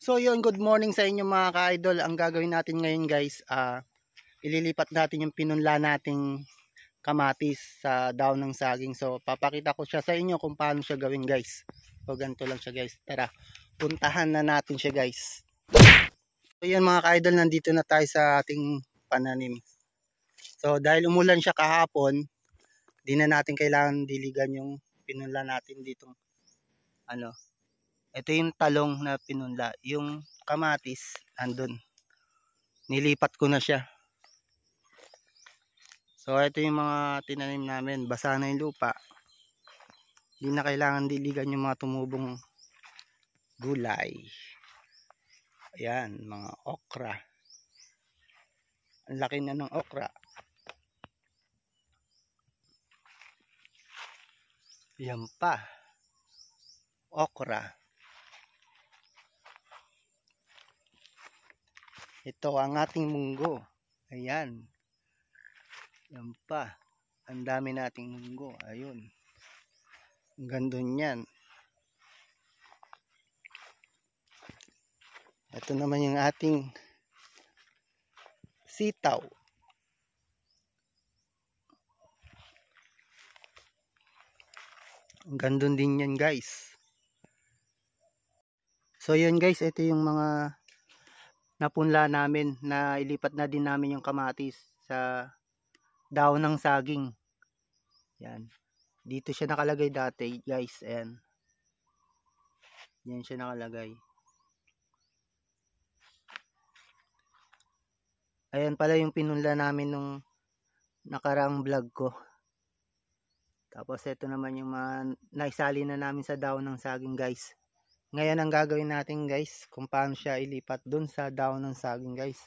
So yun, good morning sa inyo mga ka-idol. Ang gagawin natin ngayon guys, ililipat natin yung pinunla nating kamatis sa daon ng saging. So papakita ko siya sa inyo kung paano siya gawin guys. So ganito lang siya guys. Tara, puntahan na natin siya guys. So yan mga ka-idol, nandito na tayo sa ating pananim. So dahil umulan siya kahapon, di na natin kailangan diligan yung pinunla natin ditong ano. Ito yung talong na pinunla. Yung kamatis, andun. Nilipat ko na siya. So, ito yung mga tinanim namin. Basa na yung lupa. Hindi na kailangan diligan yung mga tumubong gulay. Ayan, mga okra. Ang laki na ng okra. Yan pa. Okra. Ito ang ating munggo. Ayan. Yan pa. Ang dami nating munggo. Ayun. Ang ganda niyan. Ito naman yung ating sitaw. Ang ganda din yan guys. So yun guys, ito yung mga napunla namin na ilipat na din namin yung kamatis sa daon ng saging. Yan. Dito siya nakalagay dati guys. Ayan. Yan siya nakalagay. Ayan pala yung pinunla namin nung nakaraang vlog ko. Tapos ito naman yung mga naisali na namin sa daon ng saging guys. Ngayon ang gagawin natin guys, kung paano siya ilipat dun sa daon ng saging guys.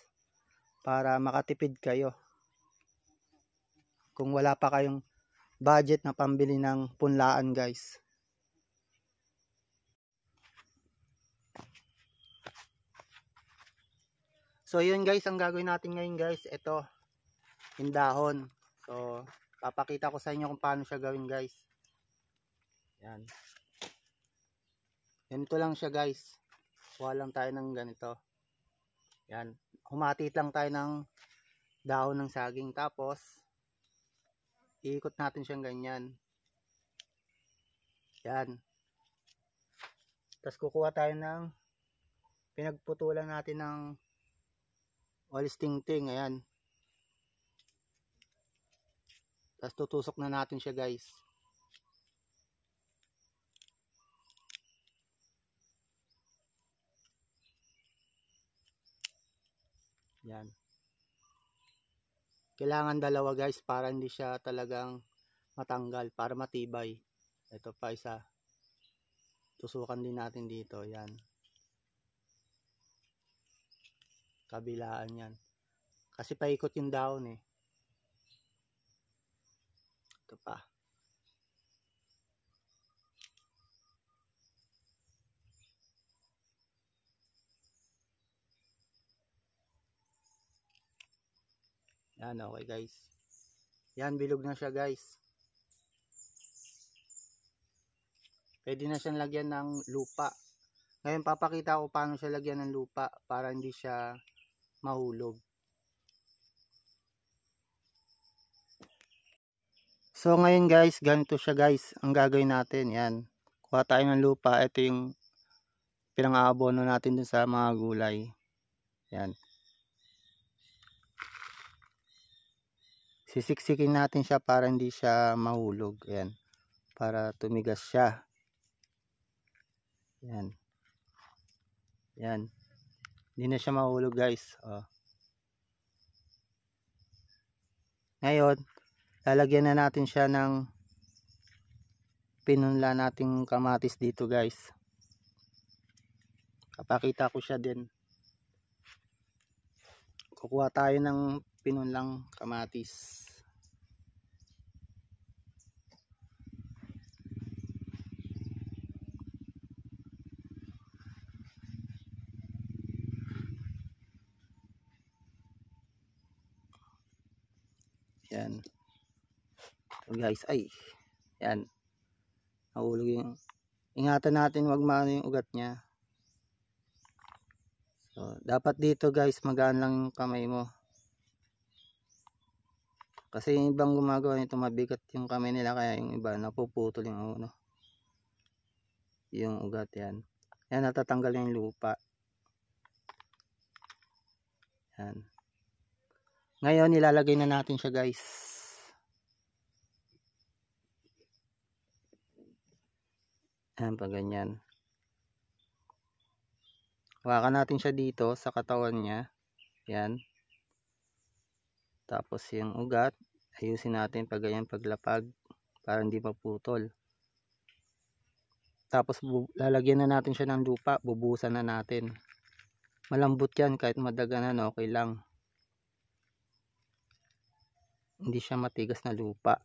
Para makatipid kayo. Kung wala pa kayong budget na pambili ng punlaan guys. So yun guys, ang gagawin natin ngayon guys, ito yung dahon. So papakita ko sa inyo kung paano siya gawin guys. Yan. Ganito lang siya guys. Kuha lang tayo ng ganito. Yan. Humatit lang tayo ng dahon ng saging. Tapos iikot natin siyang ganyan. Yan. Tapos kukuha tayo ng pinagputulan natin ng walis tingting. Ayan. Tapos tutusok na natin siya guys. Yan. Kailangan dalawa guys para hindi siya talagang matanggal, para matibay. Ito pa isa. Tusukan din natin dito. Yan. Kabilaan yan. Kasi paikot yung dahon eh. Ito pa. Yan, okay guys. Yan, bilog na siya guys. Pwede na siyang lagyan ng lupa. Ngayon papakita ko paano siya lagyan ng lupa para hindi siya mahulog. So ngayon guys, ganito siya guys. Ang gagawin natin, yan. Kuha tayo ng lupa. Ito yung pinang-aabono natin dun sa mga gulay. Yan. Sisiksikin natin siya para hindi siya mahulog. Ayan. Para tumigas siya. Ayan. Ayan. Hindi na siya mahulog guys. Oh. Ngayon, lalagyan na natin siya ng pinunla nating kamatis dito guys. Papakita ko siya din. Kukuha tayo ng pinunlang kamatis. Yan. So guys, ay. Yan. Nahulog yung. Ingatan natin wag maano yung ugat niya. So, dapat dito guys magaan lang yung kamay mo. Kasi yung ibang gumagawa nito mabigat yung kamay nila, kaya yung iba napuputol yung ano, yung ugat yan. Yan, natatanggal yung lupa. Yan. Ngayon ilalagay na natin siya guys. Yan, pag ganyan. Hawakan natin siya dito sa katawan niya. Yan. Tapos yung ugat, ayusin natin pag ganyan, paglapag, para hindi maputol. Tapos lalagyan na natin siya ng lupa, bubuhusan na natin. Malambot yan, kahit madaganan okay lang. Hindi siya matigas na lupa.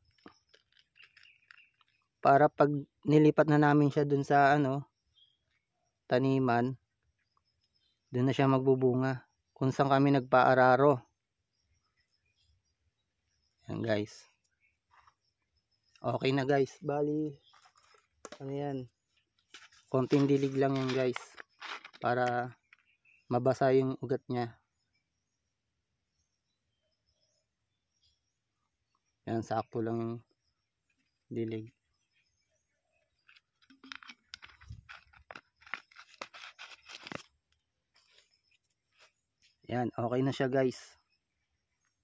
Para pag nilipat na namin siya dun sa ano, taniman, dun na siya magbubunga. Kung saan kami nagpaararo. Yan guys. Okay na guys. Bali, ano yan, konting dilig lang yan guys. Para mabasa yung ugat niya. Yan, sakto lang yung dilig. Yan, okay na siya guys.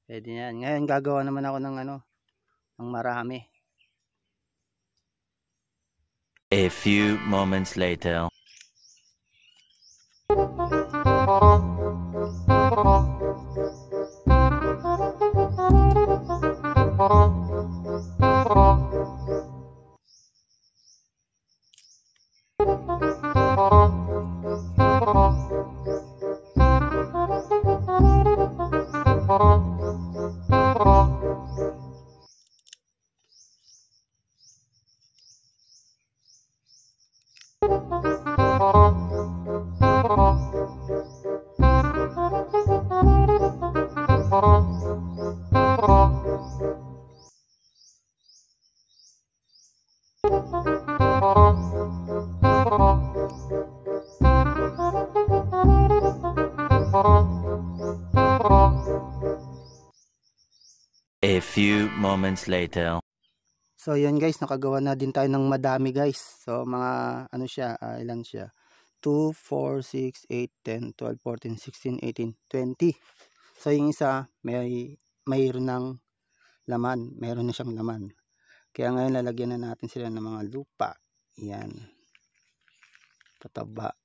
Pwede yan. Ngayon gagawa naman ako ng ano, ng marami. A few moments later. A few moments later. So yun guys, nakagawa na din tayo ng madami guys. So mga ano siya, ilan siya? 2, 4, 6, 8, 10, 12, 14, 16, 18, 20. So yung isa mayroon ng laman, mayroon na siyang laman. Kaya ngayon lalagyan na natin sila ng mga lupa. Yan. Tataba.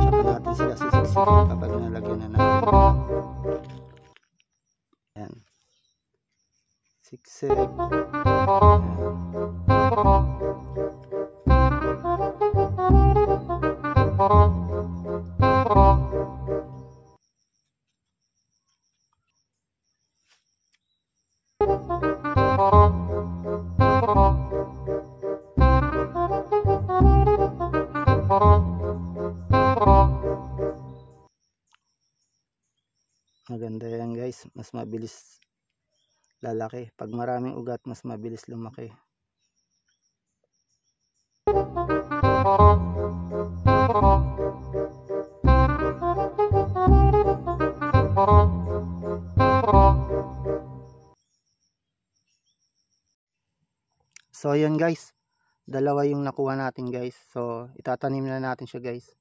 Tsaka natin sila sisiksikin kapag nalagyan na natin. Yan. Siksik. Maganda yan guys, mas mabilis lalaki. Pag maraming ugat, mas mabilis lumaki. So yun guys, dalawa yung nakuha natin guys. So itatanim na natin siya guys,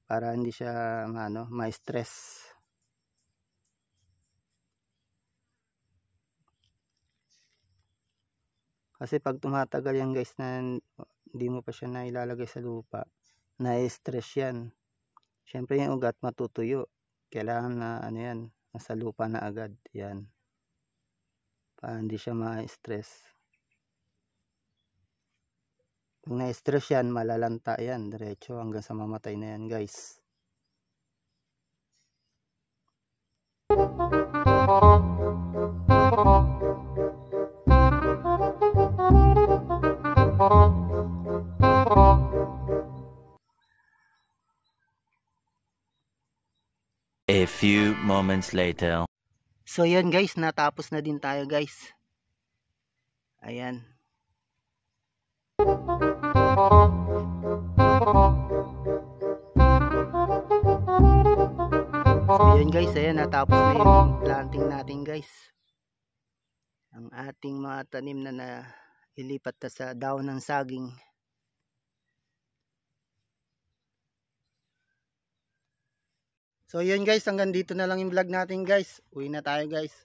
para hindi siya ma-stress. Kasi pag tumatagal yan guys na hindi mo pa siya na ilalagay sa lupa, na-stress yan. Syempre yung ugat matutuyo. Kailangan na ano yan, nasa lupa na agad. Yan. Para hindi siya ma-stress. Kung na-stress yan, malalanta yan. Diretso hanggang sa mamatay na yan guys. A few moments later. So yan guys, natapos na din tayo guys. Ayan. So yun guys, ayan, natapos na yung planting natin guys. Ang ating mga tanim na ilipat na sa daon ng saging. So yun guys, hanggang dito na lang yung vlog natin guys. Uwi na tayo guys.